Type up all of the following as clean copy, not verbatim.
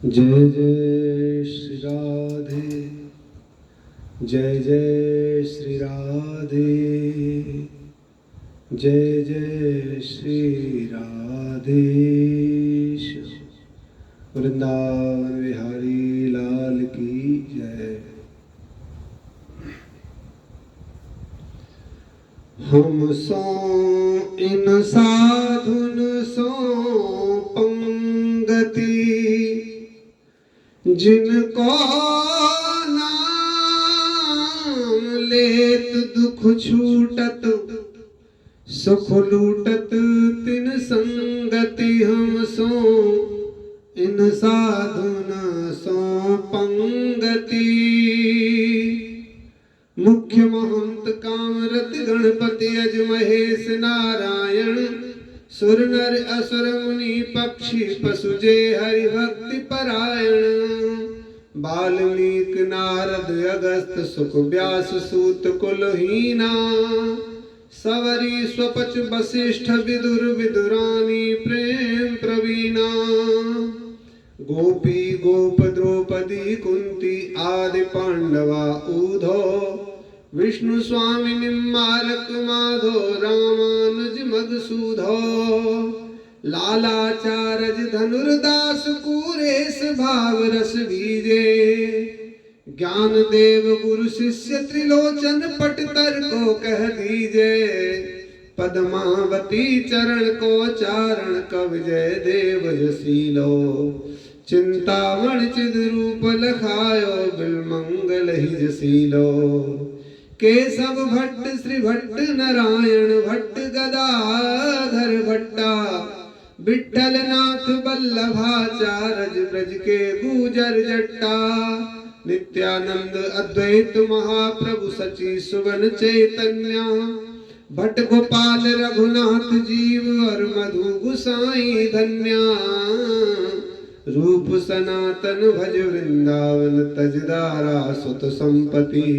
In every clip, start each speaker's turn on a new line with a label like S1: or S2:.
S1: जय जय श्री राधे, जय जय श्री राधे, जय जय श्री राधे। वृंदावन बिहारी लाल की जय। हम सो इन साधुन सो पंगति, जिनको नाम लेत दुख छूटत, सुख लूटत तिन संगति। हम सो इन साधुन सो पंगति, मुख्य महंत कामरत गणपति अज महेश नारायण, सुर नर असुर मुनि पक्षी पशु जे हरि भक्ति परायण। वाल्मीकि नारद अगस्त सुख व्यास सूत कुलहीना, सवरी स्वपच वशिष्ठ विदुर विदुरानी प्रेम प्रवीणा। गोपी गोप द्रौपदी कुंती आदि पांडवा ऊधो, विष्णु स्वामी निम्बारक माधो रामानुज मधुसूधो। लालाचारज धनुर्दास कुरेश भाव रस बीजे, ज्ञान देव गुरु शिष्य त्रिलोचन पट तर को कह दीजे। पद्मावती चरण को चारण कवि जय देव जसीलो, चिंतामण चिद रूप लखायो बिलमंगल ही जसीलो। केशव भट्ट श्री भट्ट नारायण भट्ट गदाधर भट्टा, विठल नाथ बल्लभाचारज ब्रज के गुजर जट्टा। नित्यानंद अद्वैत महाप्रभु सची सुवन चैतन्य, भट्ट गोपाल रघुनाथ जीव और मधु गुसाई धन्या। रूप सनातन भज वृंदावन तजदारा सुत संपति,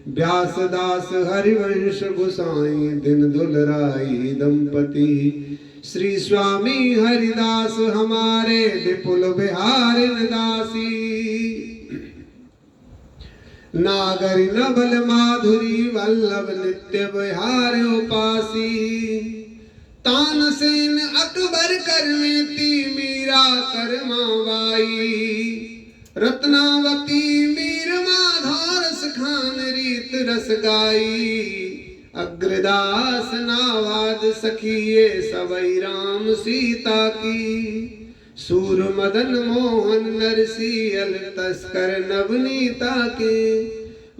S1: व्यास दास हरिवंश गुसाई दिन दुलराई दंपति। श्री स्वामी हरिदास हमारे विपुल बिहारिन दासी, नागरी नवल माधुरी वल्लभ नित्य बिहार उपासी। तानसेन अकबर करवेती मीरा करमाबाई, रत्नावती मीर माधव रस खान रीत रस गाई। अग्रदास नावाद सखिए सबई राम सीता की, सूर मदन मोहन नरसियल तस्कर नवनीता के।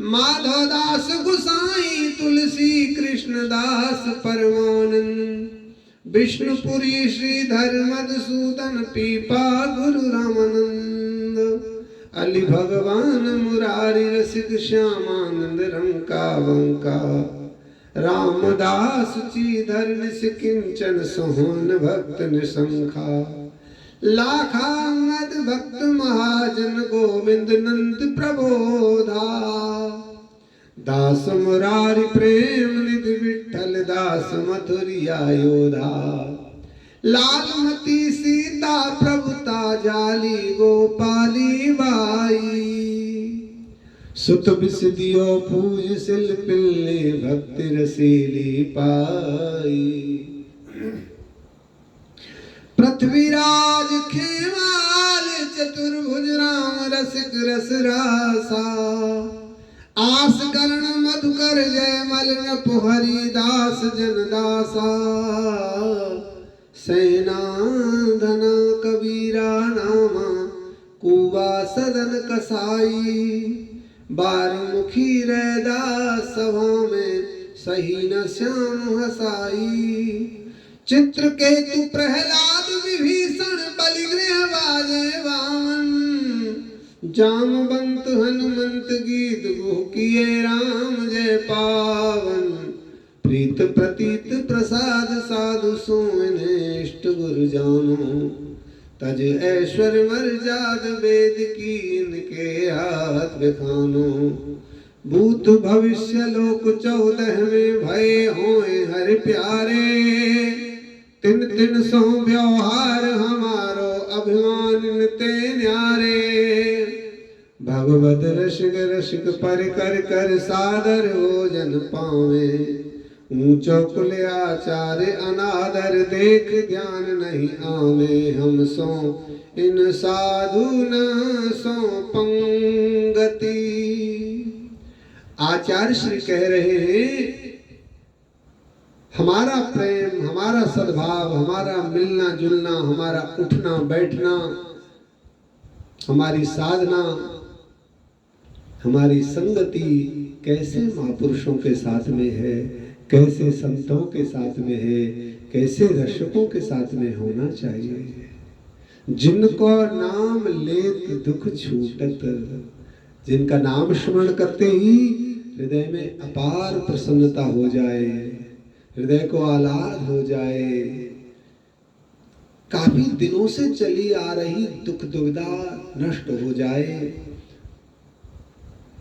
S1: माधव दास गुसाई तुलसी कृष्ण दास परमानंद, विष्णुपुरी श्रीधर मधुसूदन पीपा गुरु रामानंद। अली भगवान मुरारी रसिक श्यामानंद रंका बंका, रामदास चीधर निष्किंचन सोहन भक्त निशंखा। लाखांगद भक्त महाजन गोविंद नंद प्रबोधा, दास मुरारी प्रेम निधि विठल दास मथुरिया योधा। लालमती सीता प्रभुता जाली गोपाली बाई, सुत बिसदियो पूज शिल्पिल्ले भक्ति रसीली पाई। पृथ्वीराज खेवाल चतुर्भुज राम रसिक रस रासा, आस कर्ण मधुकर जय मलन पुहरी दास जनदासा। सेना धना कबीरा नामा कुबा सदन कसाई, बारमुखी रैदास सभा में सही न श्याम हसाई। चित्रकेतु प्रहलाद विभीषण बलिगृह बाजे वामन, जामवंत हनुमंत गीत किए राम जय पावन। प्रीत प्रतीत प्रसाद साधु सोने इष्ट गुरु जानो, तज ऐश्वर्य मर्याद वेद की इनके हाथ बिखानो। भूत भविष्य लोक 14 में भय होए हर प्यारे, तिन तिन सो व्यवहार हमारो अभिमान ते न्यारे। भगवत रसिक रसिक पर कर कर सादर हो जन पावे। ऊंचो कुल आचार अनादर देख ध्यान नहीं आवे। हम सो इन साधु न सो पंगति। आचार्य श्री कह रहे हैं हमारा प्रेम, हमारा सद्भाव, हमारा मिलना जुलना, हमारा उठना बैठना, हमारी साधना, हमारी संगति कैसे महापुरुषों के साथ में है, कैसे संतों के साथ में है, कैसे रसिकों के साथ में होना चाहिए। जिनको नाम लेत दुख छूटत, जिनका नाम स्मरण करते ही हृदय में अपार प्रसन्नता हो जाए, हृदय को आह्लाद हो जाए। काफी दिनों से चली आ रही दुख दुविधा नष्ट हो जाए,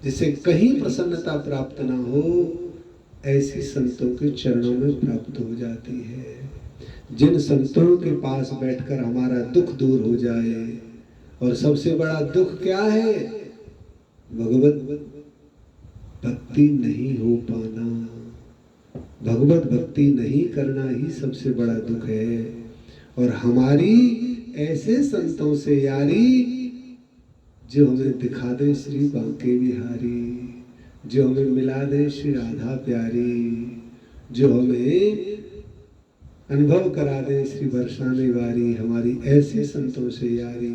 S1: जिसे कहीं प्रसन्नता प्राप्त ना हो, ऐसी संतों के चरणों में प्राप्त हो जाती है। जिन संतों के पास बैठकर हमारा दुख दूर हो जाए। और सबसे बड़ा दुख क्या है? भगवत भक्ति नहीं हो पाना, भगवत भक्ति नहीं करना ही सबसे बड़ा दुख है। और हमारी ऐसे संतों से यारी जो हमें दिखा दे श्री बांके बिहारी, जो हमें मिला दे श्री राधा प्यारी, जो हमें अनुभव करा दे श्री बरसाने वारी, हमारी ऐसे संतों से यारी।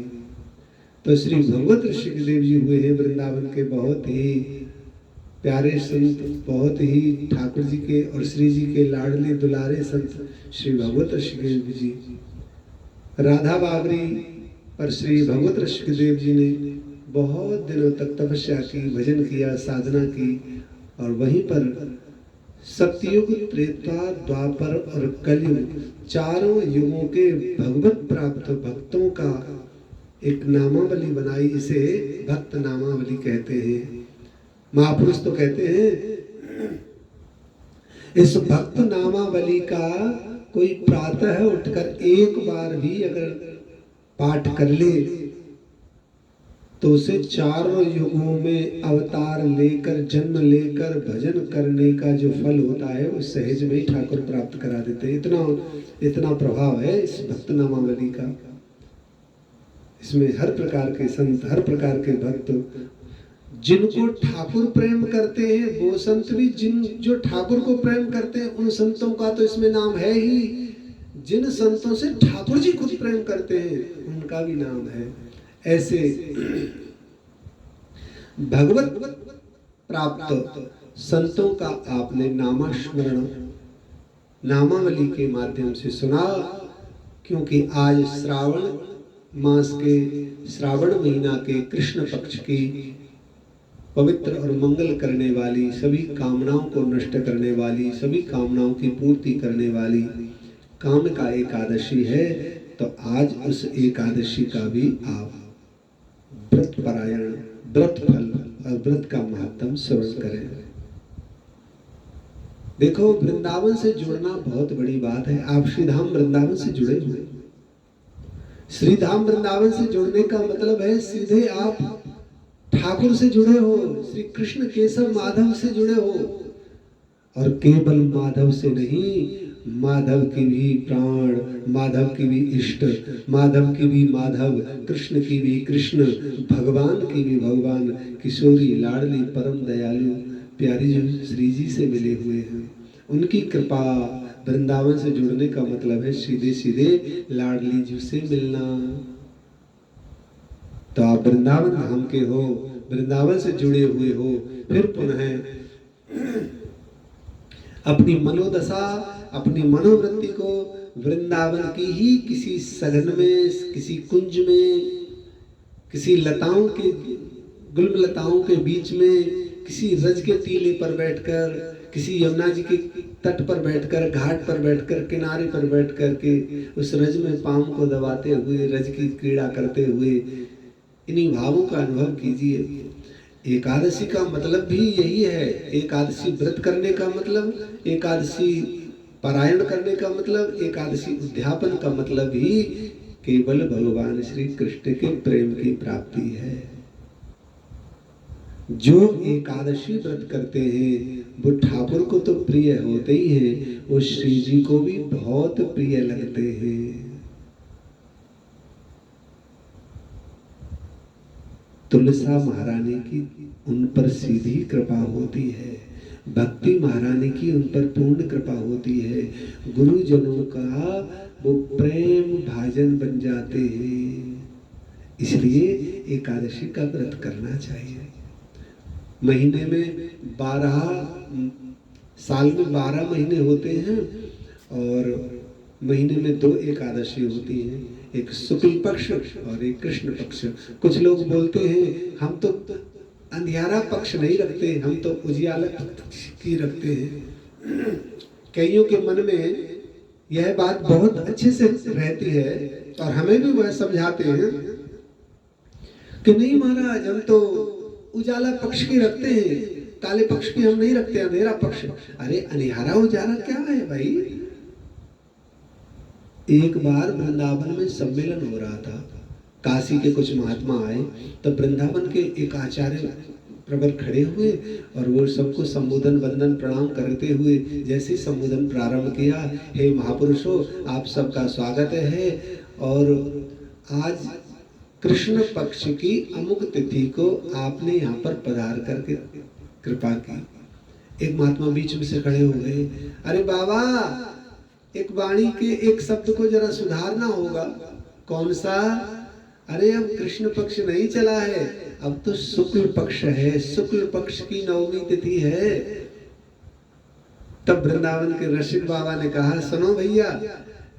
S1: तो श्री भगवत ऋषिदेव जी हुए हैं वृंदावन के बहुत ही प्यारे संत, बहुत ही ठाकुर जी के और श्री जी के लाडले दुलारे संत श्री भगवत ऋषिदेव जी। राधा बाबरी पर श्री भगवत ऋषिदेव जी ने बहुत दिनों तक तपस्या की, भजन किया, साधना की। और वहीं पर सतयुग, त्रेता, द्वापर और कलयुग, चारों युगों के भगवत प्राप्त भक्तों का एक नामावली बनाई। इसे भक्त नामावली कहते हैं। महापुरुष तो कहते हैं इस भक्त नामावली का कोई प्रातः उठकर एक बार भी अगर पाठ कर ले तो उसे चारों युगों में अवतार लेकर, जन्म लेकर भजन करने का जो फल होता है वो सहज में ही ठाकुर प्राप्त करा देते हैं। इतना प्रभाव है इस भक्त नामावली का। इसमें हर प्रकार के संत, हर प्रकार के भक्त, जिनको ठाकुर प्रेम करते हैं वो संत भी, जो ठाकुर को प्रेम करते हैं उन संतों का तो इसमें नाम है ही। जिन संतों से ठाकुर जी खुद प्रेम करते हैं उनका भी नाम है। ऐसे भगवत प्राप्त संतों का आपने नामस्मरण नामावली के माध्यम से सुना। क्योंकि आज श्रावण मास के, श्रावण महीना के कृष्ण पक्ष की पवित्र और मंगल करने वाली, सभी कामनाओं को नष्ट करने वाली, सभी कामनाओं की पूर्ति करने वाली कामिका एकादशी है। तो आज उस एकादशी का भी आप व्रत परायण, व्रत फल और व्रत का महत्व श्रवण करें। देखो, वृंदावन से जुड़ना बहुत बड़ी बात है। आप श्रीधाम वृंदावन से जुड़े हुए। श्रीधाम वृंदावन से जुड़ने का मतलब है सीधे आप ठाकुर से जुड़े हो, श्री कृष्ण केशव माधव से जुड़े हो। और केवल माधव से नहीं, माधव की भी प्राण, माधव की भी इष्ट, माधव की भी माधव, कृष्ण की भी कृष्ण, भगवान की भी भगवान, किशोरी लाडली परम दयालु प्यारी जो श्री जी से मिले हुए हैं। उनकी कृपा, वृंदावन से जुड़ने का मतलब है सीधे सीधे लाडली जी से मिलना। तो आप वृंदावन धाम के हो, वृंदावन से जुड़े हुए हो, फिर पुनः अपनी मनोदशा, अपनी मनोवृत्ति को वृंदावन की ही किसी सघन में, किसी कुंज में, किसी लताओं के, गुलब लताओं के बीच में, किसी रज के टीले पर बैठकर, किसी यमुना जी के तट पर बैठकर, घाट पर बैठकर, किनारे पर बैठकर के उस रज में पांव को दबाते हुए, रज की क्रीड़ा करते हुए इन्हीं भावों का अनुभव कीजिए। एकादशी का मतलब भी यही है। एकादशी व्रत करने का मतलब, एकादशी पारायण करने का मतलब, एकादशी उद्यापन का मतलब ही केवल भगवान श्री कृष्ण के प्रेम की प्राप्ति है। जो एकादशी व्रत करते हैं वो ठाकुर को तो प्रिय होते ही हैं, वो श्री जी को भी बहुत प्रिय लगते हैं। तुलसा महारानी की उन पर सीधी कृपा होती है, भक्ति महारानी की उन पर पूर्ण कृपा होती है, गुरुजनों का वो प्रेम भाजन बन जाते हैं। इसलिए एकादशी का व्रत करना चाहिए। महीने में 12 साल में 12 महीने होते हैं और महीने में 2 एकादशी होती है, एक शुक्ल पक्ष और एक कृष्ण पक्ष। कुछ लोग बोलते हैं हम तो अंधियारा पक्ष नहीं रखते, हम तो उजियाला पक्ष की रखते हैं। कईयों के मन में यह बात बहुत अच्छे से रहती है और हमें भी वह समझाते हैं कि नहीं महाराज हम तो उजाला पक्ष की रखते हैं, काले पक्ष की हम नहीं रखते, अंधेरा पक्ष। अरे अंधियारा उजाला क्या है भाई। एक बार वृंदावन में सम्मेलन हो रहा था, काशी के कुछ महात्मा आए, तब वृंदावन के एक आचार्य प्रवर खड़े हुए और वो सबको संबोधन वंदन प्रणाम करते हुए जैसे संबोधन प्रारंभ किया, हे महापुरुषों आप सबका स्वागत है और आज कृष्ण पक्ष की अमुक तिथि को आपने यहाँ पर पधार करके कृपा की। एक महात्मा बीच में से खड़े हो गए, अरे बाबा एक वाणी के एक शब्द को जरा सुधारना होगा। कौन सा? अरे अब कृष्ण पक्ष नहीं चला है, अब तो शुक्ल पक्ष है, शुक्ल पक्ष की नवमी तिथि है। तब वृंदावन के रसिक बाबा ने कहा, सुनो भैया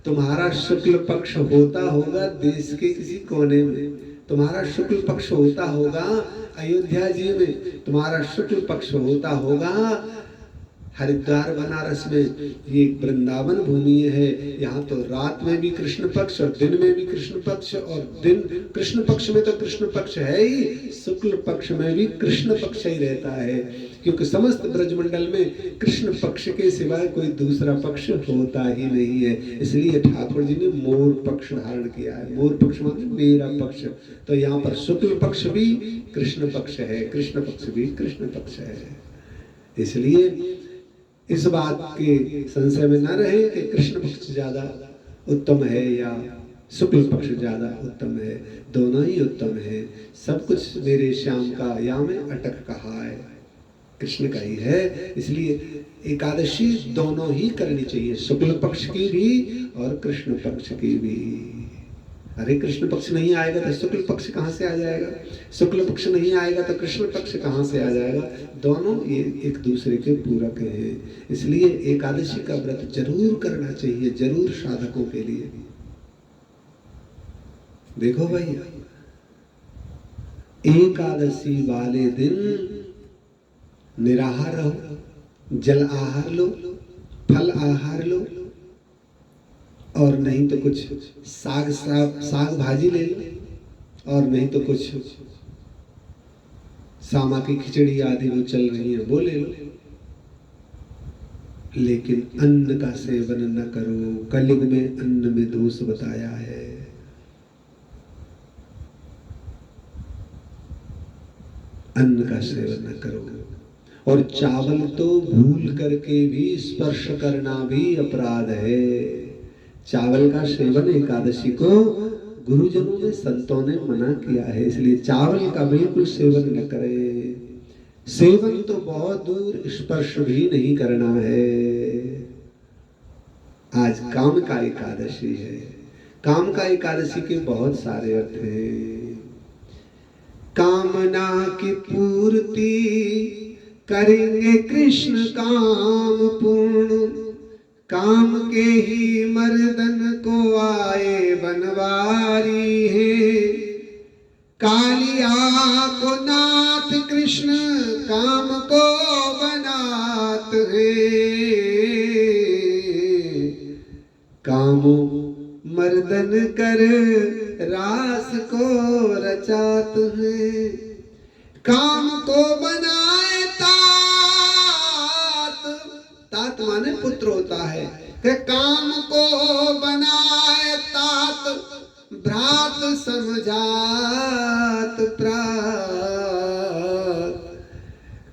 S1: तुम्हारा शुक्ल पक्ष होता होगा देश के किसी कोने में, तुम्हारा शुक्ल पक्ष होता होगा अयोध्या जी में, तुम्हारा शुक्ल पक्ष होता होगा हरिद्वार बनारस में। ये वृंदावन भूमि है, यहाँ तो रात में भी कृष्ण पक्ष और दिन में भी कृष्ण पक्ष, और दिन कृष्ण पक्ष में तो कृष्ण पक्ष है ही, शुक्ल पक्ष में भी कृष्ण पक्ष ही रहता है, क्योंकि समस्त ब्रजमंडल में कृष्ण पक्ष के सिवाय कोई दूसरा पक्ष होता ही नहीं है। इसलिए ठाकुर जी ने मोर पक्ष धारण किया है। मोर पक्ष माने मेरा पक्ष। तो यहाँ पर शुक्ल पक्ष भी कृष्ण पक्ष है, कृष्ण पक्ष भी कृष्ण पक्ष है। इसलिए इस बात के संशय में न रहे कि कृष्ण पक्ष ज्यादा उत्तम है या शुक्ल पक्ष ज्यादा उत्तम है, दोनों ही उत्तम है। सब कुछ मेरे श्याम का या में अटक कहा है, कृष्ण का ही है। इसलिए एकादशी दोनों ही करनी चाहिए, शुक्ल पक्ष की भी और कृष्ण पक्ष की भी। अरे कृष्ण पक्ष नहीं आएगा तो शुक्ल पक्ष कहाँ से आ जाएगा, शुक्ल पक्ष नहीं आएगा तो कृष्ण पक्ष कहाँ से आ जाएगा। दोनों ये एक दूसरे के पूरक हैं। इसलिए एकादशी का व्रत जरूर करना चाहिए, जरूर साधकों के लिए। देखो भाई एकादशी वाले दिन निराहार रहो, जल आहार लो, फल आहार लो, और नहीं तो कुछ साग भाजी ले लो, और नहीं तो कुछ सामा की खिचड़ी आदि वो चल रही है वो ले लो, लेकिन अन्न का सेवन न करो। कलयुग में अन्न में दोष बताया है। अन्न का सेवन न करो, और चावल तो भूल करके भी स्पर्श करना भी अपराध है। चावल का सेवन एकादशी को गुरुजनों ने संतों ने मना किया है, इसलिए चावल का बिल्कुल सेवन न करें। सेवन तो बहुत दूर, स्पर्श भी नहीं करना है। आज काम का एकादशी है। काम का एकादशी के बहुत सारे अर्थ हैं। कामना की पूर्ति करेंगे कृष्ण काम पूर्ण, काम के ही मर्दन को आए बनवारी है। कालिया को नाथ कृष्ण काम को बनात है। कामो मर्दन कर रास को रचात है। काम को बनाए तात माने पुत्र होता है, कि काम को बनाए तात भ्रात समझात प्रात,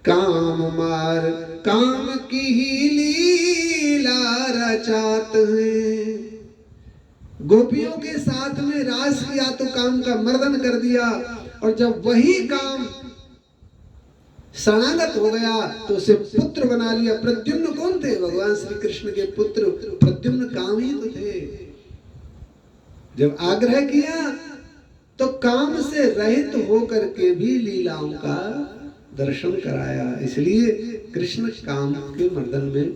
S1: काम मार काम की ही लीला रचात हैं। गोपियों के साथ में रास किया तो काम का मर्दन कर दिया, और जब वही काम शरणागत हो गया तो उसे पुत्र बना लिया। प्रद्युम्न कौन थे? भगवान श्री कृष्ण के पुत्र प्रद्युम्न काम ही तो थे। जब आग्रह किया तो काम से रहित होकर के भी लीलाओं का दर्शन कराया। इसलिए कृष्ण काम के मर्दन में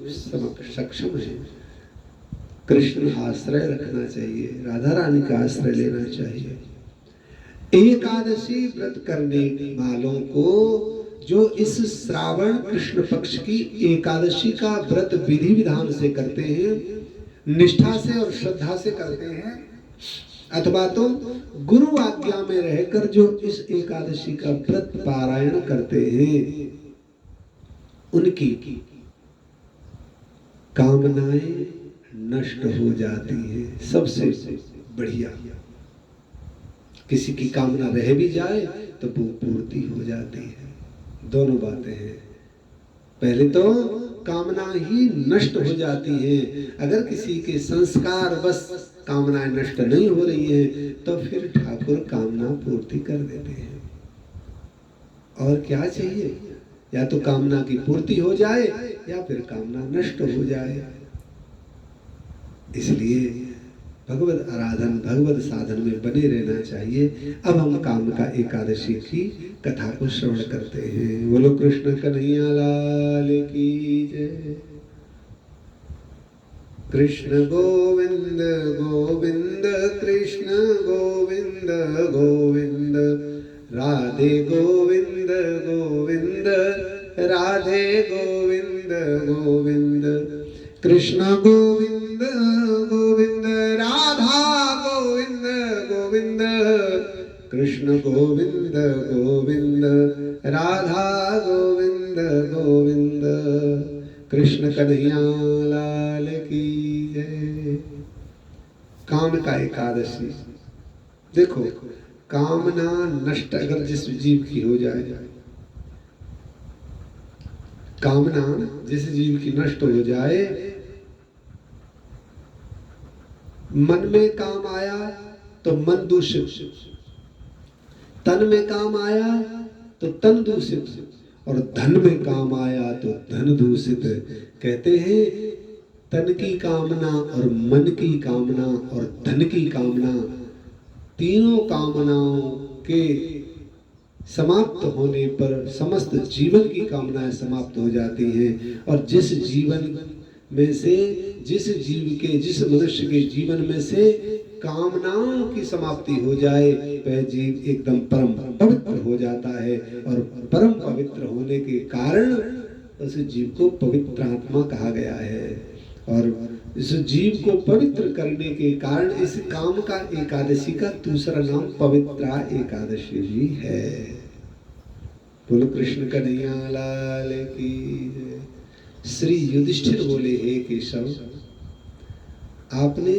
S1: सक्षम है। कृष्ण आश्रय रखना चाहिए, राधा रानी का आश्रय लेना चाहिए। एकादशी व्रत करने वालों को जो इस श्रावण कृष्ण पक्ष की एकादशी का व्रत विधि विधान से करते हैं, निष्ठा से और श्रद्धा से करते हैं, अथवा तो गुरु आज्ञा में रहकर जो इस एकादशी का व्रत पारायण करते हैं, उनकी कामनाएं नष्ट हो जाती हैं। सबसे बढ़िया, किसी की कामना रह भी जाए तो वो पूर्ति हो जाती है। दोनों बातें हैं। पहले तो कामना ही नष्ट हो जाती है। अगर किसी के संस्कार बस कामनाएं नष्ट नहीं हो रही है तो फिर ठाकुर कामना पूर्ति कर देते हैं। और क्या चाहिए? या तो कामना की पूर्ति हो जाए या फिर कामना नष्ट हो जाए। इसलिए भगवत आराधन, भगवत साधन में बने रहना चाहिए। अब हम काम का एकादशी की कथा को श्रवण करते हैं। बोलो कृष्ण कन्हैया लाल की जय। कृष्ण गोविंद गोविंद कृष्ण गोविंद गोविंद, राधे गोविंद गोविंद राधे गोविंद गोविंद, कृष्ण गोविंद गोविंद राधा गोविंद गोविंद, कृष्ण गोविंद गोविंद राधा गोविंद गोविंद। कृष्ण कन्हैया लाल की जय। काम का एकादशी। देखो, कामना नष्ट अगर जिस जीव की हो जाए, कामना जिस जीव की नष्ट हो जाए, मन में काम आया तो मन दूषित, तन में काम आया तो तन दूषित, और धन में काम आया तो धन दूषित। कहते हैं तन की कामना और मन की कामना और धन की कामना, तीनों कामनाओं के समाप्त होने पर समस्त जीवन की कामनाएं समाप्त हो जाती हैं। और जिस जीवन में से, जिस जीव के, जिस मनुष्य के जीवन में से कामनाओं की समाप्ति हो जाए, वह जीव एकदम परम पवित्र हो जाता है। और परम पवित्र होने के कारण उस जीव को पवित्र आत्मा कहा गया है। और इस जीव को पवित्र करने के कारण इस काम का एकादशी का दूसरा नाम पवित्रा एकादशी भी है। बोलो कृष्ण कन्हैया लाल की जय। श्री युधिष्ठिर बोले, हे केशव, आपने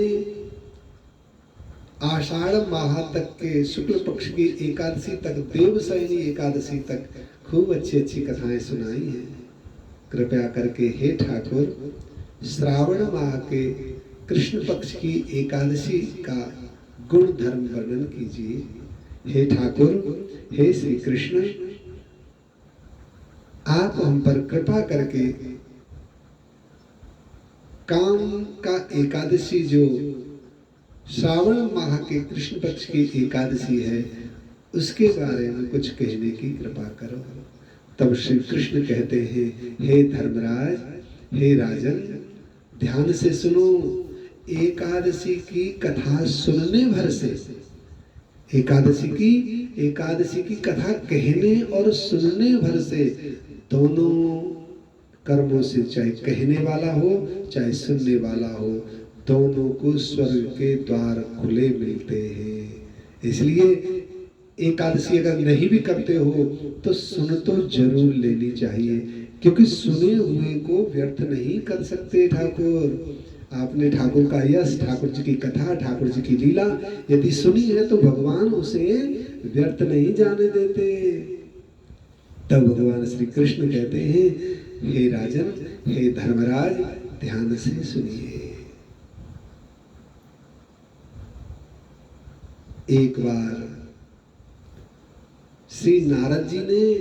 S1: आषाढ़ माह तक के शुक्ल पक्ष की एकादशी तक, देवशयनी एकादशी तक खूब अच्छी अच्छी कथाएं सुनाई हैं। कृपया करके हे ठाकुर, श्रावण माह के कृष्ण पक्ष की एकादशी का गुण धर्म वर्णन कीजिए। हे ठाकुर, हे श्री कृष्ण, आप हम पर कृपा करके काम का एकादशी जो श्रावण माह के कृष्ण पक्ष की एकादशी है, उसके बारे में कुछ कहने की कृपा करो। तब श्री कृष्ण कहते हैं, हे धर्मराज, हे राजन, ध्यान से सुनो। एकादशी की कथा सुनने भर से, एकादशी की कथा कहने और सुनने भर से, दोनों कर्मों से, चाहे कहने वाला हो चाहे सुनने वाला हो, दोनों को स्वर्ग के द्वार खुले मिलते हैं। इसलिए एकादशी अगर नहीं भी करते हो तो सुन तो जरूर लेनी चाहिए, क्योंकि सुने हुए को व्यर्थ नहीं कर सकते ठाकुर। आपने ठाकुर का यश, ठाकुर जी की कथा, ठाकुर जी की लीला यदि सुनी है तो भगवान उसे व्यर्थ नहीं जाने देते। तब भगवान श्री कृष्ण कहते हैं, हे राजन, हे धर्मराज, ध्यान से सुनिए। एक बार श्री नारद जी ने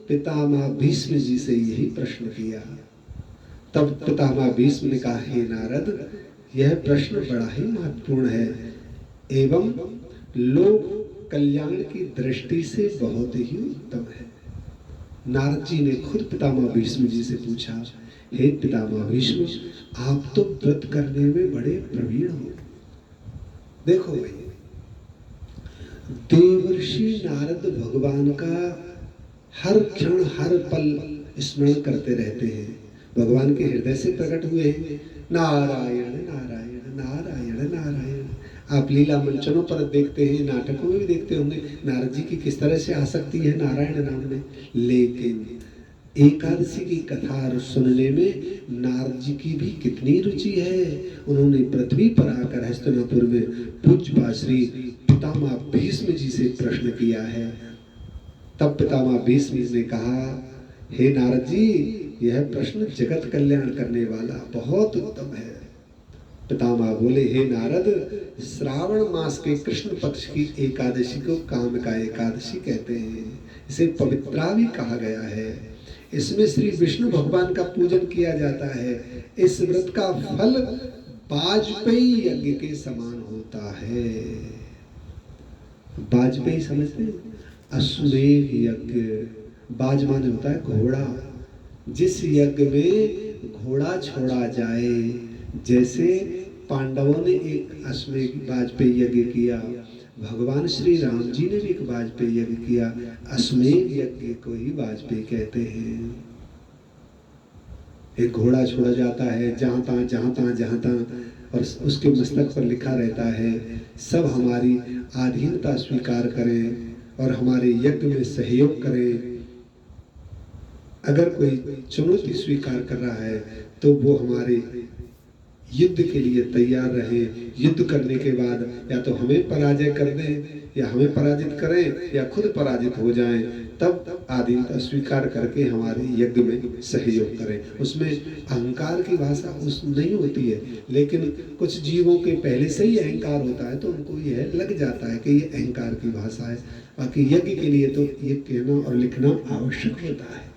S1: पितामह भीष्म जी से यही प्रश्न किया। तब पितामह भीष्म ने कहा, हे नारद, यह प्रश्न बड़ा ही महत्वपूर्ण है एवं लोक कल्याण की दृष्टि से बहुत ही उत्तम है। नारद जी ने खुद पितामह भीष्म जी से पूछा, हे पितामह भीष्म, आप तो व्रत करने में बड़े प्रवीण हो। देखो भाई, देवर्षि नारद भगवान का हर क्षण हर पल स्मरण करते रहते हैं। भगवान के हृदय से प्रकट हुए हैं। नारायण नारायण नारायण नारायण। आप लीला मंचनों पर देखते हैं, नाटकों में भी देखते होंगे नारद जी की किस तरह से आसक्ति है नारायण नाम में। लेकिन एकादशी की कथा सुनने में नारद जी की भी कितनी रुचि है। उन्होंने पृथ्वी पर आकर हस्तिनापुर में पूज्य श्री पितामह भीष्म जी से प्रश्न किया है। तब पितामह भीष्म ने कहा, हे नारद जी, यह प्रश्न जगत कल्याण करने वाला बहुत उत्तम है। पितामह बोले, हे नारद, श्रावण मास के कृष्ण पक्ष की एकादशी को कामिका एकादशी कहते हैं। इसे पवित्रा भी कहा गया है। इसमें श्री विष्णु भगवान का पूजन किया जाता है। इस व्रत का फल वाजपेयी यज्ञ के समान होता है। वाजपेयी समझते हैं? अश्वमेध यज्ञ। बाज माने होता है घोड़ा। जिस यज्ञ में घोड़ा छोड़ा जाए, जैसे पांडवों ने एक अश्वमेध वाजपेयी यज्ञ किया, भगवान श्री राम जी ने भी एक वाजपेयी यज्ञ किया। अश्वमेध यज्ञ को ही वाजपेयी कहते हैं। एक घोड़ा छोड़ा जाता है जहाँ तहाँ और उसके मस्तक पर लिखा रहता है, सब हमारी अधीनता स्वीकार करें और हमारे यज्ञ में सहयोग करें। अगर कोई चुनौती स्वीकार कर रहा है तो वो हमारे युद्ध के लिए तैयार रहे। युद्ध करने के बाद या तो हमें पराजय कर दें या हमें पराजित करें या खुद पराजित हो जाएं, तब आधीनता स्वीकार करके हमारे यज्ञ में सहयोग करें। उसमें अहंकार की भाषा उस नहीं होती है, लेकिन कुछ जीवों के पहले से ही अहंकार होता है तो उनको यह लग जाता है कि ये अहंकार की भाषा है। बाकी यज्ञ के लिए तो ये कहना और लिखना आवश्यक होता है।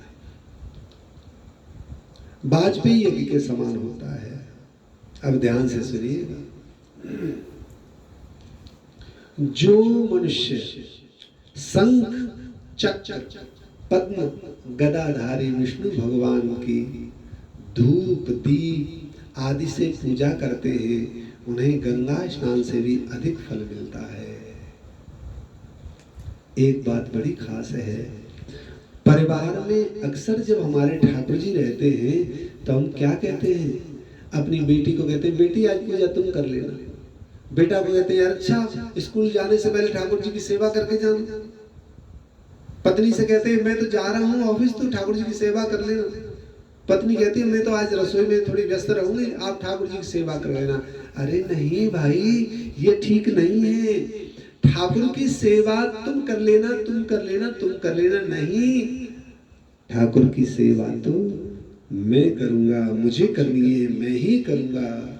S1: वाजपेयी यज्ञ के समान होता है। अब ध्यान से सुनिएगा। जो मनुष्य शंख चक्र पद्म गदाधारी विष्णु भगवान की धूप दीप आदि से पूजा करते हैं, उन्हें गंगा स्नान से भी अधिक फल मिलता है। एक बात बड़ी खास है, परिवार में अक्सर जब हमारे ठाकुर जी रहते हैं तो हम क्या कहते हैं, अपनी बेटी को कहते हैं, बेटी आज पूजा तुम कर लेना। बेटा को कहते हैं, यार अच्छा स्कूल जाने से पहले ठाकुर जी की सेवा करके जाना। पत्नी से कहते हैं, मैं तो जा रहा हूँ ऑफिस, तो ठाकुर जी की सेवा कर लेना। पत्नी कहती है, मैं तो आज रसोई में थोड़ी व्यस्त रहूंगी, आप ठाकुर जी की सेवा कर लेना। अरे नहीं भाई, ये ठीक नहीं है। ठाकुर की सेवा तुम कर लेना, तुम कर लेना, तुम कर लेना नहीं। ठाकुर की सेवा तो मैं करूंगा, मुझे करनी है, मैं ही करूंगा,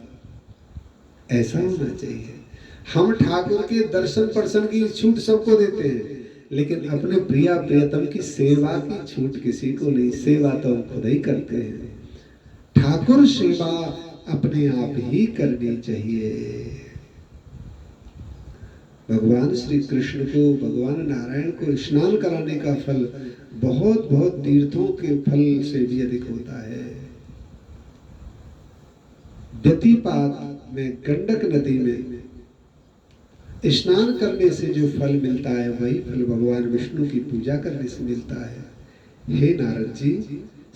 S1: ऐसा होना चाहिए। हम ठाकुर के दर्शन पर्शन की छूट सबको देते हैं, लेकिन अपने प्रिया प्रियतम की सेवा की छूट किसी को नहीं। सेवा तो हम खुद ही करते हैं। ठाकुर सेवा अपने आप ही करनी चाहिए। भगवान श्री कृष्ण को, भगवान नारायण को स्नान कराने का फल बहुत बहुत तीर्थों के फल से भी अधिक होता है। व्यतिपात में गंडक नदी में स्नान करने से जो फल मिलता है, वही फल भगवान विष्णु की पूजा करने से मिलता है। हे नारद जी,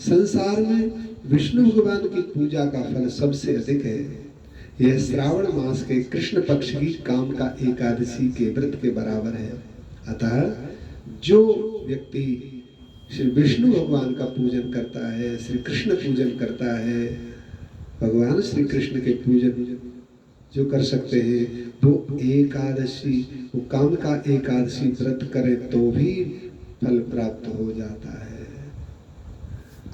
S1: संसार में विष्णु भगवान की पूजा का फल सबसे अधिक है। यह श्रावण मास के कृष्ण पक्ष की कामिका एकादशी के व्रत के बराबर है। अतः जो व्यक्ति श्री विष्णु भगवान का पूजन करता है, श्री कृष्ण पूजन करता है, भगवान श्री कृष्ण के पूजन जो कर सकते हैं वो एकादशी, वो काम का एकादशी व्रत करें तो भी फल प्राप्त हो जाता है।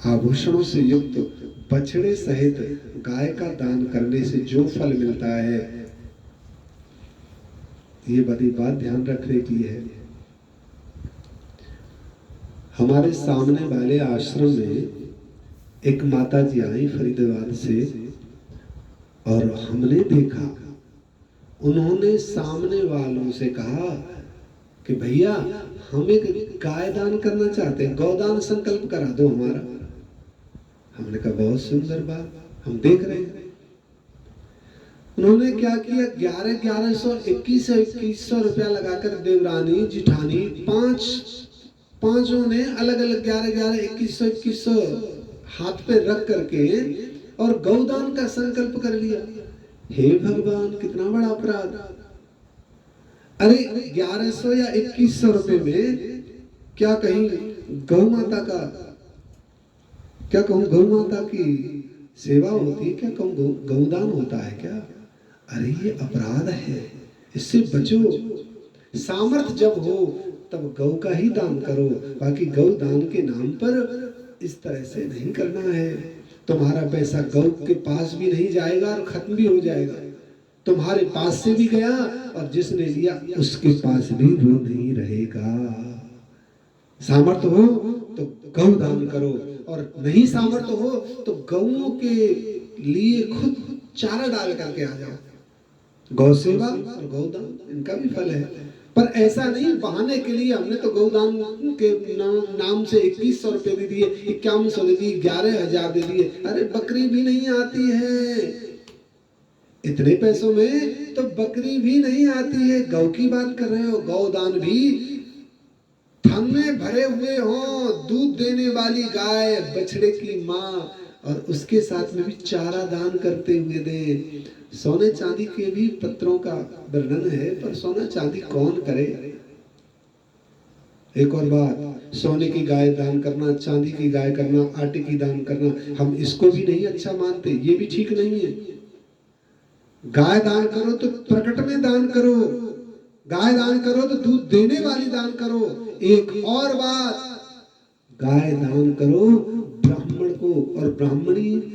S1: आभूषणों से युक्त बछड़े सहित गाय का दान करने से जो फल मिलता है, ये बड़ी बात ध्यान रखने की है। हमारे सामने वाले आश्रम में एक माता जी आई फरीदाबाद से, और हमने देखा उन्होंने सामने वालों से कहा कि भैया हम एक गाय दान करना चाहते हैं, गौदान संकल्प करा दो हमारा। हमने कहा बहुत सुंदर बात, हम देख रहे हैं। उन्होंने क्या किया, 1100 2100 रुपया लगाकर देवरानी जिठानी पांचों ने अलग अलग 11 2100 हाथ पे रख करके और गौदान का संकल्प कर लिया। हे भगवान, कितना बड़ा अपराध। अरे 1100 या 2100 रुपए में क्या कहीं गौ माता का, क्या कहूं गौ माता की सेवा होती है, क्या कहूं गौदान होता है क्या? अरे ये अपराध है, इससे बचो। सामर्थ जब हो तब गौ का ही दान करो, बाकी गौ दान के नाम पर इस तरह से नहीं करना है। तुम्हारा पैसा गौ के पास भी नहीं जाएगा और खत्म भी हो जाएगा, तुम्हारे पास से भी गया और जिसने लिया उसके पास भी वो नहीं रहेगा। सामर्थ हो तो गौ दान करो, और नहीं सामर्थ हो तो गौओं के लिए खुद चारा डाल करके आ जाओ। गौ सेवा और गौदान, इनका भी फल है। पर ऐसा नहीं बहाने के लिए हमने तो गौदान के नाम से 2100 रुपए दे दिए, 5100 दे दिए, 11000 दे दिए। अरे बकरी भी नहीं आती है इतने पैसों में, तो बकरी भी नहीं आती है। गौ की बात कर रहे हो, गौदान भी थन में भरे हुए हो, दूध देने वाली गाय, बछड़े की माँ, और उसके साथ में भी चारा दान करते हुए दे। सोने चांदी के भी पत्रों का वर्णन है, पर सोना चांदी कौन करे। एक और बात, सोने की गाय दान करना, चांदी की गाय करना, आटे की दान करना, हम इसको भी नहीं अच्छा मानते, ये भी ठीक नहीं है। गाय दान करो तो प्रकट में दान करो, गाय दान करो तो दूध देने वाली दान करो। एक और बात, गाय दान करो ब्राह्मण को, और ब्राह्मणी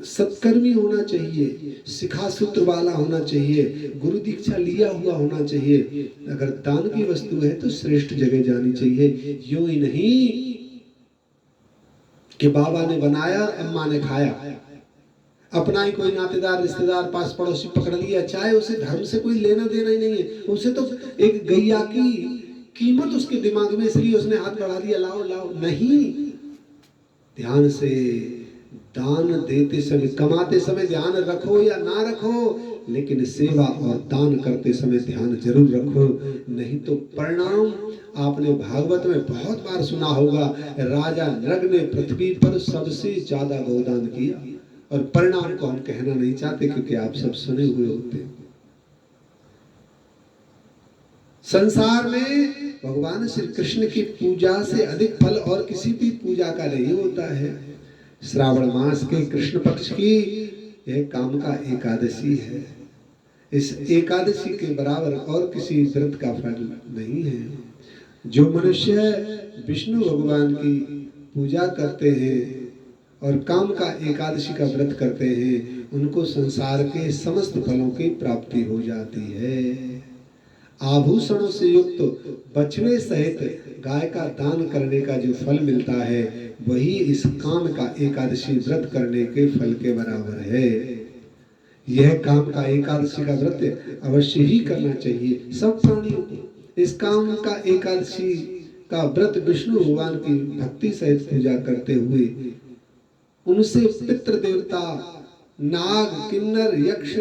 S1: सत्कर्मी होना चाहिए, शिखा सूत्र वाला होना चाहिए, गुरु दीक्षा लिया हुआ होना चाहिए। अगर दान की वस्तु है तो श्रेष्ठ जगह जानी चाहिए। यूं ही नहीं कि बाबा ने बनाया अम्मा ने खाया, अपना ही कोई नातेदार रिश्तेदार पास पड़ोसी पकड़ लिया, चाहे उसे धर्म से कोई लेना देना ही नहीं है, उसे तो एक गैया की कीमत उसके दिमाग में, इसलिए उसने हाथ बढ़ा दिया, लाओ लाओ। नहीं, ध्यान से दान देते समय, कमाते समय ध्यान रखो या ना रखो, लेकिन सेवा और दान करते समय ध्यान जरूर रखो, नहीं तो परिणाम आपने भागवत में बहुत बार सुना होगा। राजा नृग ने पृथ्वी पर सबसे ज्यादा गोदान किया, और परिणाम को हम कहना नहीं चाहते क्योंकि आप सब सुने हुए होते। संसार में भगवान श्री कृष्ण की पूजा से अधिक फल और किसी भी पूजा का नहीं होता है। श्रावण मास के कृष्ण पक्ष की यह काम का एकादशी है। इस एकादशी के बराबर और किसी व्रत का फल नहीं है। जो मनुष्य विष्णु भगवान की पूजा करते हैं और काम का एकादशी का व्रत करते हैं, उनको संसार के समस्त फलों की प्राप्ति हो जाती है। आभूषणों से युक्त बछड़े सहित गाय का दान करने का जो फल मिलता है, वही इस काम का एकादशी व्रत करने के फल के बराबर है। यह काम का एकादशी का व्रत अवश्य ही करना चाहिए सब प्राणियों को। इस काम का एकादशी का व्रत विष्णु भगवान की भक्ति सहित पूजा करते हुए उनसे पितृ देवता, नाग, किन्नर, यक्ष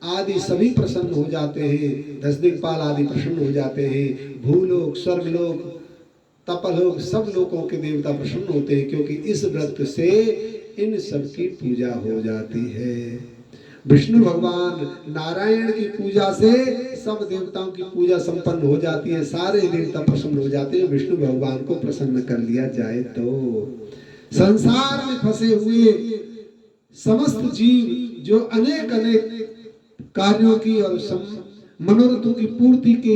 S1: आदि सभी प्रसन्न हो जाते हैं। 10 दिक्पाल आदि प्रसन्न हो जाते हैं। भूलोक, स्वर्गलोक, तपलोक, सब लोकों के देवता प्रसन्न होते हैं, क्योंकि इस व्रत से इन सब की पूजा हो जाती है। विष्णु भगवान नारायण की पूजा से सब देवताओं की पूजा संपन्न हो जाती है। सारे देवता प्रसन्न हो जाते हैं। विष्णु भगवान को प्रसन्न कर लिया जाए तो संसार में फंसे हुए समस्त जीव जो अनेक अनेक कार्यों की और मनोरथों की पूर्ति के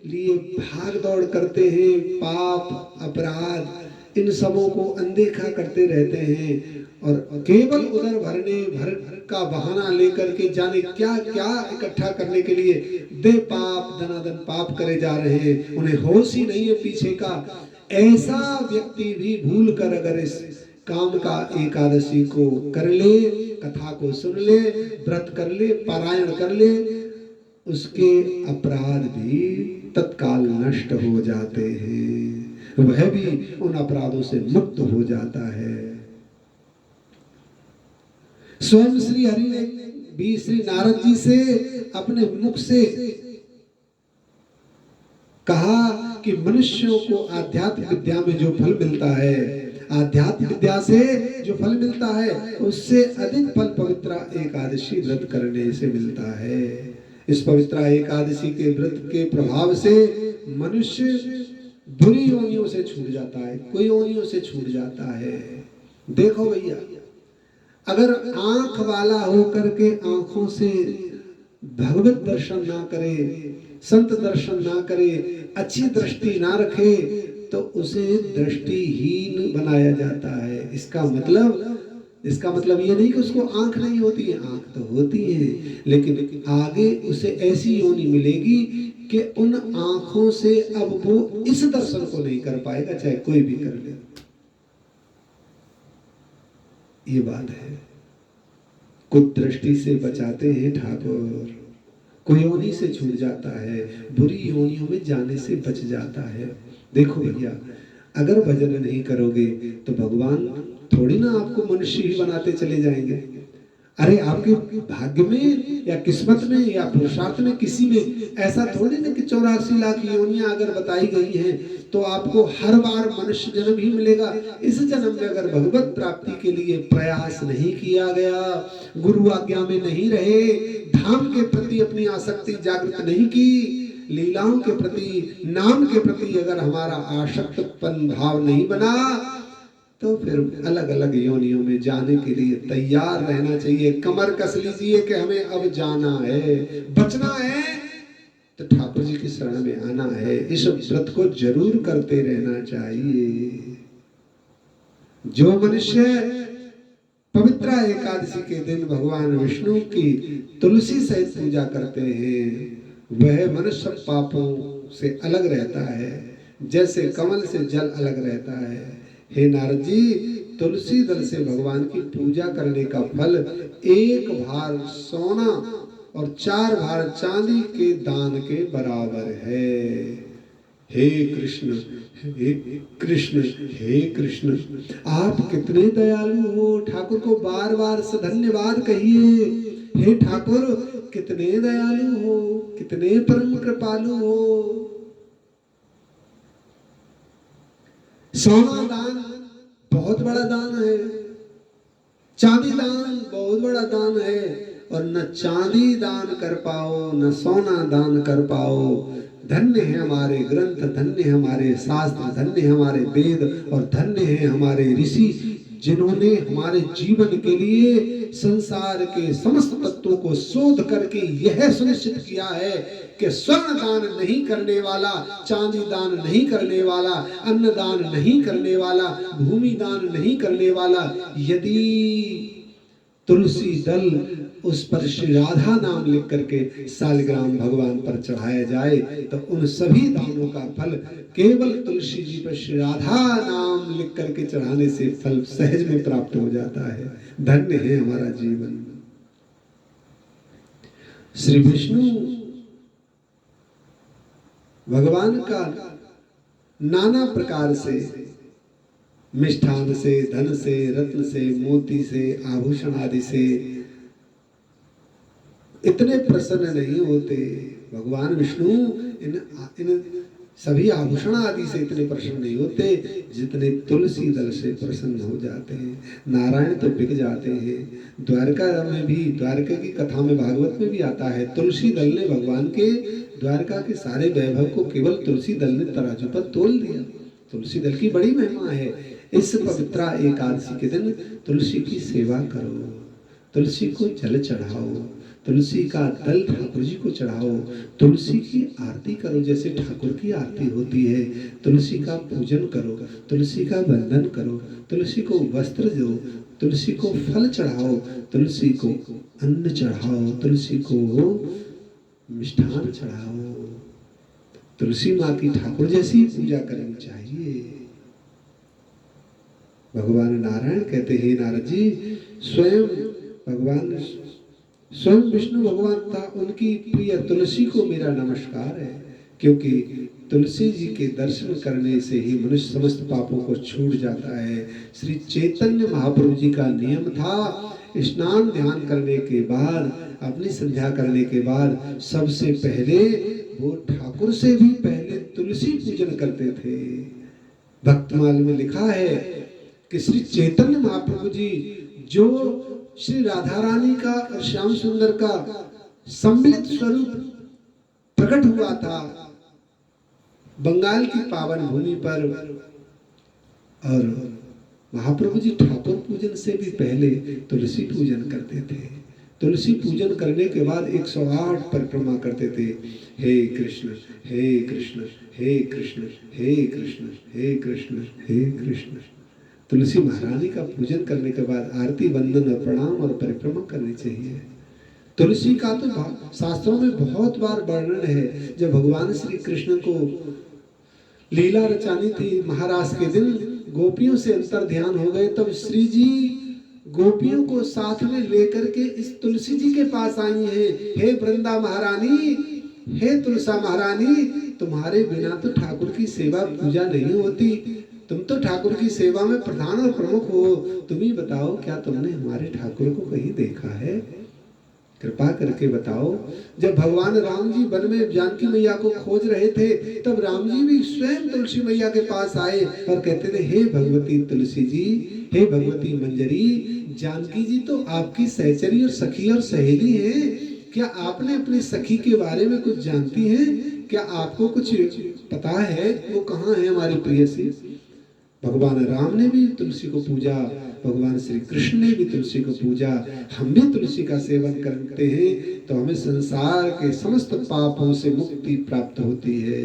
S1: लिए भाग दौड़ करते हैं, पाप अपराध इन सबों को अनदेखा करते रहते हैं और केवल उधर भर का बहाना लेकर के जाने क्या क्या इकट्ठा करने के लिए दे पाप धनाधन पाप करे जा रहे हैं, उन्हें होश ही नहीं है पीछे का। ऐसा व्यक्ति भी भूल कर अगर इस काम का एकादशी को कर ले, कथा को सुन ले, व्रत कर ले, पारायण कर ले, उसके अपराध भी तत्काल नष्ट हो जाते हैं, वह भी उन अपराधों से मुक्त हो जाता है। स्वयं श्री हरि ने भी श्री नारद जी से अपने मुख से कहा कि मनुष्यों को आध्यात्मिक विद्या में जो फल मिलता है, आध्यात्मिक विद्या से जो फल मिलता है उससे अधिक फल पवित्र एकादशी व्रत करने से मिलता है। इस पवित्र एकादशी के व्रत के प्रभाव से मनुष्य बुरी योनियों से छूट जाता है, कोई योनियों से छूट जाता है। देखो भैया, अगर आंख वाला होकर के आंखों से भगवत दर्शन ना करे, संत दर्शन ना करे, अच्छी दृष्टि ना रखे तो उसे दृष्टिहीन बनाया जाता है। इसका मतलब ये नहीं कि उसको आंख नहीं होती है, आंख तो होती है, लेकिन आगे उसे ऐसी योनि मिलेगी कि उन आंखों से अब वो इस दर्शन को नहीं कर पाएगा, चाहे कोई भी कर ले। ये बात है। कुछ दृष्टि से बचाते हैं ठाकुर, कोई योनि से छूट जाता है, बुरी योनियों में जाने से बच जाता है। देखो भैया, अगर भजन नहीं करोगे तो भगवान थोड़ी ना आपको मनुष्य ही बनाते चले जाएंगे। अरे आपके भाग्य में या किस्मत में या पुरुषार्थ में किसी में ऐसा थोड़ी ना कि 84 लाख योनियां अगर बताई गई हैं तो आपको हर बार मनुष्य जन्म ही मिलेगा। इस जन्म में अगर भगवत प्राप्ति के लिए प्रयास नहीं किया गया, गुरु आज्ञा में नहीं रहे, धाम के प्रति अपनी आसक्ति जागृत नहीं की, लीलाओं के प्रति, नाम के प्रति अगर हमारा आसक्तपन भाव नहीं बना, तो फिर अलग अलग योनियों में जाने के लिए तैयार रहना चाहिए। कमर कस लीजिए कि हमें अब जाना है, बचना है तो ठाकुर जी की शरण में आना है। इस व्रत को जरूर करते रहना चाहिए। जो मनुष्य पवित्र एकादशी के दिन भगवान विष्णु की तुलसी सहित पूजा करते हैं, वह मनुष्य पापों से अलग रहता है, जैसे कमल से जल अलग रहता है। हे नारद जी, तुलसी दल से भगवान की पूजा करने का फल 1 भार सोना और 4 भार चांदी के दान के बराबर है। हे कृष्ण, हे कृष्ण, हे कृष्ण, आप कितने दयालु हो। ठाकुर को बार बार से धन्यवाद कहिए। हे ठाकुर, कितने दयालु हो, कितने परम कृपालु हो। सोना दान बहुत बड़ा दान है, चांदी दान बहुत बड़ा दान है, और न चांदी दान कर पाओ न सोना दान कर पाओ। धन्य है हमारे ग्रंथ, धन्य है हमारे शास्त्र, धन्य है हमारे वेद, और धन्य है हमारे ऋषि जिन्होंने हमारे जीवन के लिए संसार के समस्त तत्वों को शोध करके यह सुनिश्चित किया है कि स्वर्ण दान नहीं करने वाला, चांदी दान नहीं करने वाला, अन्न दान नहीं करने वाला, भूमि दान नहीं करने वाला, यदि तुलसी दल उस पर श्री राधा नाम लिख करके सालग्राम भगवान पर चढ़ाया जाए तो उन सभी दानों का फल केवल तुलसी जी पर श्री राधा नाम लिख करके चढ़ाने से फल सहज में प्राप्त हो जाता है। धन्य है हमारा जीवन। श्री विष्णु भगवान का नाना प्रकार से, मिष्ठान से, धन से, रत्न से, मोती से, आभूषण आदि से इतने प्रसन्न नहीं होते। भगवान विष्णु इन सभी आभूषण आदि से इतने प्रसन्न नहीं होते जितने तुलसी दल से प्रसन्न हो जाते हैं। नारायण तो बिक जाते हैं। द्वारका में भी, द्वारका की कथा में, भागवत में भी आता है, तुलसी दल ने भगवान के द्वारका के सारे वैभव को केवल तुलसी दल ने तराजू पर तोल दिया। तुलसी दल की बड़ी महिमा है। इस पवित्र एकादशी के दिन तुलसी की सेवा करो। तुलसी को जल चढ़ाओ, तुलसी का दल ठाकुर जी को चढ़ाओ, तुलसी की आरती करो जैसे ठाकुर की आरती होती है, तुलसी का पूजन करो, तुलसी का वंदन करो, तुलसी को वस्त्र दो, तुलसी को फल चढ़ाओ, तुलसी को अन्न चढ़ाओ, तुलसी को मिष्ठान चढ़ाओ। तुलसी माँ की ठाकुर जैसी पूजा करनी चाहिए। भगवान नारायण कहते हैं, नारद जी, स्वयं भगवान, स्वयं विष्णु भगवान था, उनकी प्रिय तुलसी को मेरा नमस्कार है, क्योंकि तुलसी जी के दर्शन करने से ही मनुष्य समस्त पापों को छूट जाता है। श्री चैतन्य महाप्रभु जी का नियम था, स्नान ध्यान करने के बाद, अपनी संध्या करने के बाद सबसे पहले वो ठाकुर से भी पहले तुलसी पूजन करते थे। भक्तमाल में लिखा है कि श्री चैतन्य महाप्रभु जी जो श्री राधा रानी का और श्याम सुंदर का सम्मिलित स्वरूप प्रकट हुआ था बंगाल की पावन भूमि पर, और महाप्रभु जी ठाकुर पूजन से भी पहले तुलसी पूजन करते थे। तुलसी पूजन करने के बाद 108 परिक्रमा करते थे। हे कृष्ण हे कृष्ण हे कृष्ण हे कृष्ण हे कृष्ण हे कृष्ण। तुलसी महारानी का पूजन करने के बाद आरती, वंदन और प्रणाम और परिक्रमा करनी चाहिए। तुलसी का तो शास्त्रों में बहुत बार वर्णन है। जब भगवान श्री कृष्ण को लीला रचानी थी महाराज के दिन, गोपियों से अंतर ध्यान हो गए, तब श्री जी गोपियों को साथ में लेकर के इस तुलसी जी के पास आई हैं। हे वृंदा महारानी, हे तुलसा महारानी, तुम्हारे बिना तो ठाकुर की सेवा पूजा नहीं होती, तुम तो ठाकुर की सेवा में प्रधान और प्रमुख हो, तुम ही बताओ क्या तुमने हमारे ठाकुर को कहीं देखा है? कृपा करके बताओ। जब भगवान राम जी वन में जानकी मैया को खोज रहे थे, तब राम जी भी स्वयं तुलसी मैया के पास आए और कहते थे, हे भगवती तुलसी जी, हे भगवती मंजरी, जानकी जी तो आपकी सहचरी और सखी और सहेली है, क्या आपने अपनी सखी के बारे में कुछ जानती हैं? क्या आपको कुछ पता है वो कहाँ है हमारी प्रियसी? भगवान राम ने भी तुलसी को पूजा, भगवान श्री कृष्ण ने भी तुलसी को पूजा। हम भी तुलसी का सेवन करते हैं तो हमें संसार के समस्त पापों से मुक्ति प्राप्त होती है।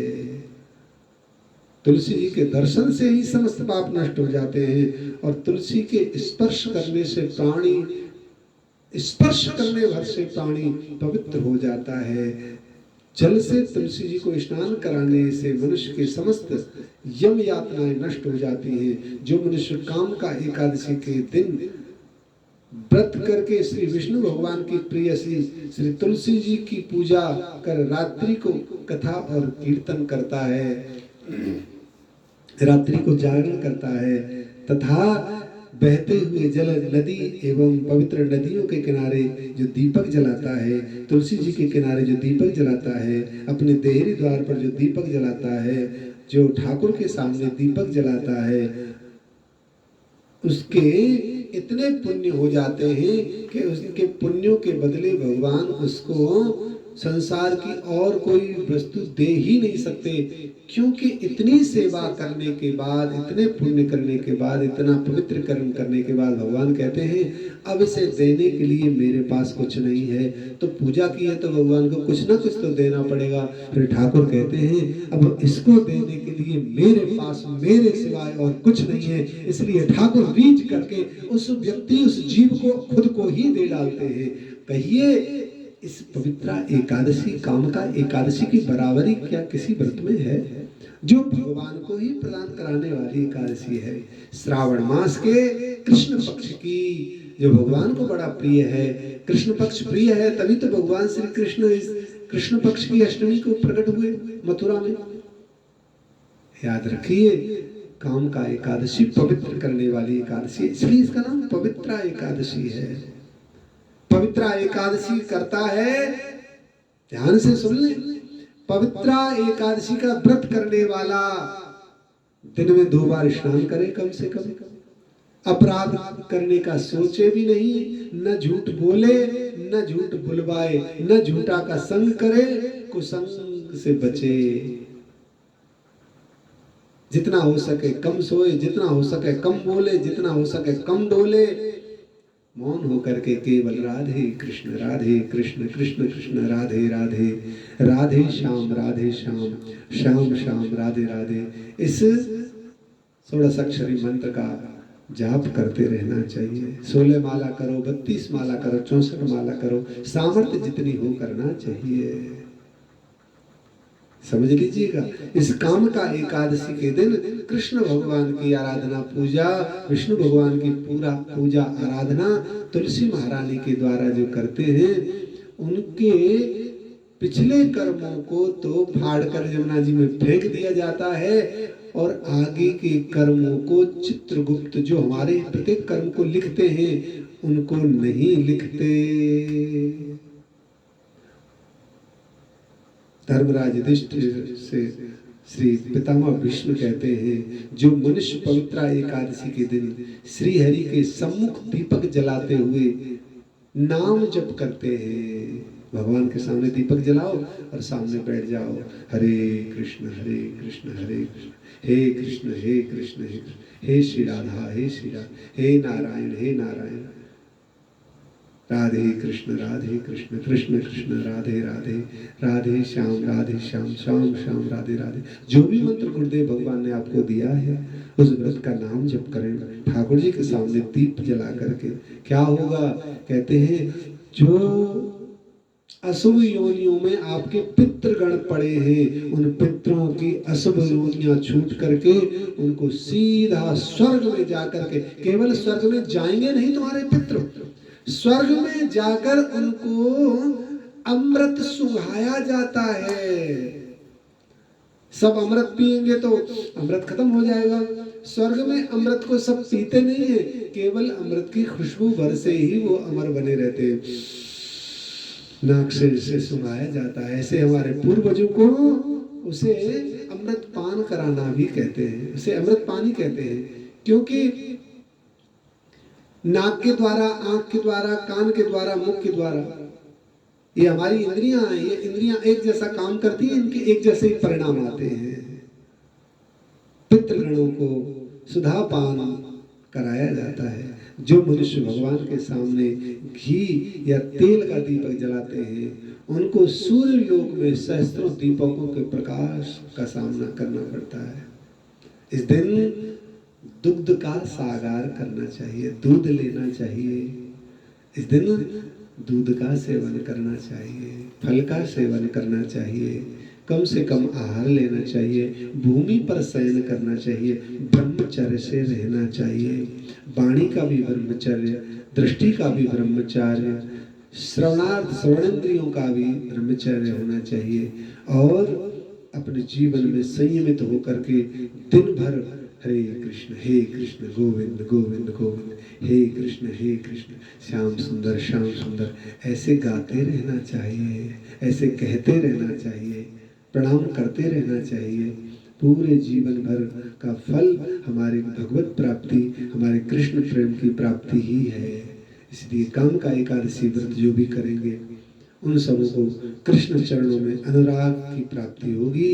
S1: तुलसी जी के दर्शन से ही समस्त पाप नष्ट हो जाते हैं, और तुलसी के स्पर्श करने से प्राणी, स्पर्श करने भर से प्राणी पवित्र हो जाता है। जल से तुलसी जी को स्नान कराने से मनुष्य के समस्त यम यातनाएं नष्ट हो जाती हैं। जो मनुष्य काम का एकादशी के दिन व्रत करके श्री विष्णु भगवान की प्रियसी श्री तुलसी जी की पूजा कर रात्रि को कथा और कीर्तन करता है, रात्रि को जागरण करता है, तथा बहते हुए जल नदी एवं पवित्र नदियों के किनारे जो दीपक जलाता है, तुलसी जी के किनारे जो दीपक जलाता है, अपने देहरी द्वार पर जो दीपक जलाता है, जो ठाकुर के सामने दीपक जलाता है, उसके इतने पुण्य हो जाते हैं कि उसके पुण्यों के बदले भगवान उसको संसार की और कोई वस्तु दे ही नहीं सकते, क्योंकि इतनी सेवा करने के बाद, इतने पुण्य करने के बाद, इतना पवित्र कर्म करने के बाद भगवान कहते हैं अब इसे देने के लिए मेरे पास कुछ नहीं है। तो पूजा की है तो भगवान को कुछ ना कुछ तो देना पड़ेगा। फिर ठाकुर कहते हैं अब इसको देने के लिए मेरे पास मेरे सिवाय और कुछ नहीं है, इसलिए ठाकुर रीच करके उस व्यक्ति, उस जीव को खुद को ही दे डालते हैं। कहिए इस पवित्र एकादशी, काम का एकादशी की बराबरी क्या किसी व्रत में है? जो भगवान को ही प्रदान कराने वाली एकादशी है। श्रावण मास के कृष्ण पक्ष की, जो भगवान को बड़ा प्रिय है, कृष्ण पक्ष प्रिय है, तभी तो भगवान श्री कृष्ण इस कृष्ण पक्ष की अष्टमी को प्रकट हुए मथुरा में। याद रखिए, काम का एकादशी पवित्र करने वाली एकादशी, इसलिए इसका नाम पवित्र एकादशी है। पवित्र एकादशी करता है, ध्यान से सुन ले, पवित्र एकादशी का व्रत करने वाला दिन में 2 बार स्नान करे कम से कम, अपराध करने का सोचे भी नहीं, न झूठ बोले, न झूठ बुलवाए, न झूठा का संग करे, कुसंग से बचे। जितना हो सके कम सोए, जितना हो सके कम बोले, जितना हो सके कम डोले, मौन होकर के केवल राधे कृष्ण कृष्ण कृष्ण राधे राधे, राधे श्याम श्याम श्याम राधे राधे, इस षोडशाक्षरी मंत्र का जाप करते रहना चाहिए। 16 माला करो, 32 माला करो, 64 माला करो, सामर्थ्य जितनी हो करना चाहिए। समझ लीजिएगा, इस काम का एकादशी के दिन कृष्ण भगवान की आराधना पूजा, विष्णु भगवान की पूरा पूजा आराधना तुलसी महारानी के द्वारा जो करते हैं, उनके पिछले कर्मों को तो फाड़कर यमुना जी में फेंक दिया जाता है और आगे के कर्मों को चित्रगुप्त जो हमारे प्रत्येक कर्म को लिखते हैं उनको नहीं लिखते। धर्मराज युधिष्ठिर से श्री पितामह भीष्म कहते हैं, जो मनुष्य पवित्रा एकादशी के दिन श्री हरि के सम्मुख दीपक जलाते हुए नाम जप करते हैं, भगवान के सामने दीपक जलाओ और सामने बैठ जाओ, हरे कृष्ण हरे कृष्ण हरे कृष्ण, हे कृष्ण हे कृष्ण हे कृष्ण, हे श्री राधा हे श्री राधा, हे नारायण राधे कृष्ण कृष्ण कृष्ण राधे राधे, राधे श्याम श्याम श्याम राधे राधे। जो भी मंत्र गुरुदेव भगवान ने आपको दिया है उस व्रत का नाम जप करें, ठाकुर जी के सामने दीप जला करके। क्या होगा, कहते हैं जो अशुभ योनियों में आपके पितृगण पड़े हैं, उन पितरों की अशुभ योनियां छूट करके उनको सीधा स्वर्ग में जाकर के, केवल स्वर्ग में जाएंगे नहीं तुम्हारे पितृ, स्वर्ग में जाकर उनको अमृत सुंघाया जाता है। सब अमृत पिएंगे तो अमृत खत्म हो जाएगा, स्वर्ग में अमृत को सब पीते नहीं है, केवल अमृत की खुशबू भर से ही वो अमर बने रहते हैं, नाक से सुंघाया जाता है। ऐसे हमारे पूर्वजों को उसे अमृत पान कराना भी कहते हैं, उसे अमृत पानी कहते हैं, क्योंकि नाक के द्वारा, आंख के द्वारा, कान के द्वारा, मुख के द्वारा, ये हमारी इंद्रियां हैं, ये इंद्रियां एक जैसा काम करती हैं, इनके एक जैसे ही परिणाम आते हैं। पितृगणों को सुधापान कराया जाता है। जो मनुष्य भगवान के सामने घी या तेल का दीपक जलाते हैं उनको सूर्य लोक में सहस्त्रों दीपकों के प्रकाश का सामना करना पड़ता है। इस दिन दुग्ध का सागार करना चाहिए, दूध लेना चाहिए, इस दिन दूध का सेवन करना चाहिए, फल का सेवन करना चाहिए, कम से कम आहार लेना चाहिए, भूमि पर शयन करना चाहिए, ब्रह्मचर्य से रहना चाहिए, वाणी का भी ब्रह्मचर्य, दृष्टि का भी ब्रह्मचर्य, श्रवणेंद्रियों का भी ब्रह्मचर्य होना चाहिए और अपने जीवन में संयमित होकर के दिन भर हरे कृष्ण गोविंद गोविंद गोविंद, हे कृष्ण श्याम सुंदर ऐसे गाते रहना चाहिए, ऐसे कहते रहना चाहिए, प्रणाम करते रहना चाहिए। पूरे जीवन भर का फल हमारी भगवत प्राप्ति, हमारे कृष्ण प्रेम की प्राप्ति ही है। इसलिए काम का एकादशी व्रत जो भी करेंगे उन सबों को कृष्ण चरणों में अनुराग की प्राप्ति होगी।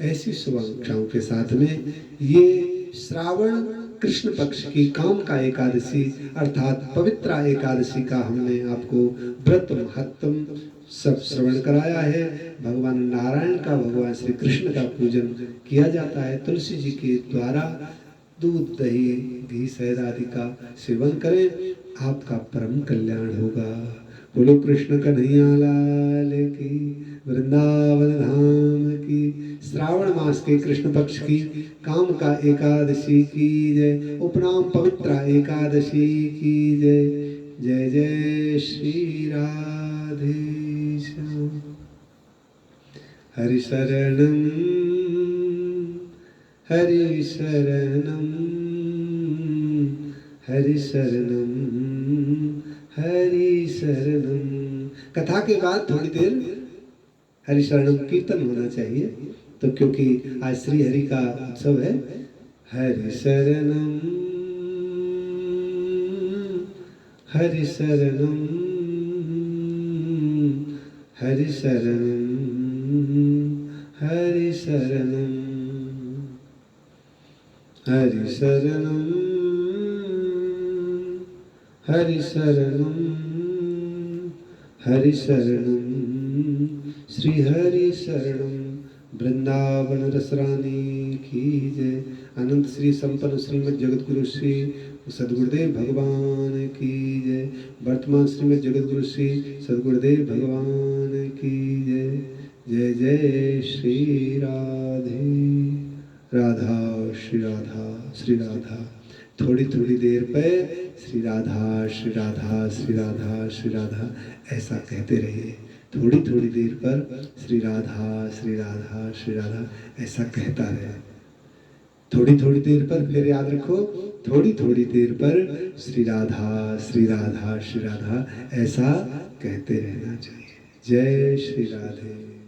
S1: ऐसी शुभाकांक्षाओं के साथ में ये श्रावण कृष्ण पक्ष की काम का एकादशी अर्थात पवित्रा एकादशी का हमने आपको व्रत महत्तम सब श्रवण कराया है। भगवान नारायण का, भगवान श्री कृष्ण का पूजन किया जाता है। तुलसी जी के द्वारा दूध दही घी शहद आदि का सेवन करें, आपका परम कल्याण होगा। बोलो कृष्ण कन्हैया लाल की, वृंदावन धाम की। श्रावण मास के कृष्ण पक्ष की काम का एकादशी की जय, उपनाम पवित्रा एकादशी की जय। जय जय श्री राधे श्याम। हरि शरणम हरि शरणम हरि शरणम हरि शरणम। कथा के बाद थोड़ी देर हरि शरणम कीर्तन होना चाहिए, तो क्योंकि आज श्री हरि का उत्सव है। हरि शरणम हरि शरणम हरि शरणम हरि शरणम हरि शरणम हरि शरणम हरि शरणम श्री हरि शरणम। वृंदावन रसरानी की जय। अनंत श्री संपन्न श्रीमद जगत गुरु श्री सदगुरुदेव भगवान की जय। वर्तमान श्रीमद जगत गुरु श्री सदगुरुदेव भगवान की जय। जय जय श्री राधे राधा श्री राधा श्री राधा। थोड़ी थोड़ी देर पे श्री राधा श्री राधा श्री राधा श्री राधा ऐसा कहते रहिए। थोड़ी थोड़ी देर पर श्री राधा श्री राधा श्री राधा ऐसा कहता रहे। थोड़ी थोड़ी देर पर फिर याद रखो, थोड़ी थोड़ी देर पर श्री राधा श्री राधा श्री राधा ऐसा कहते रहना चाहिए। जय श्री राधे।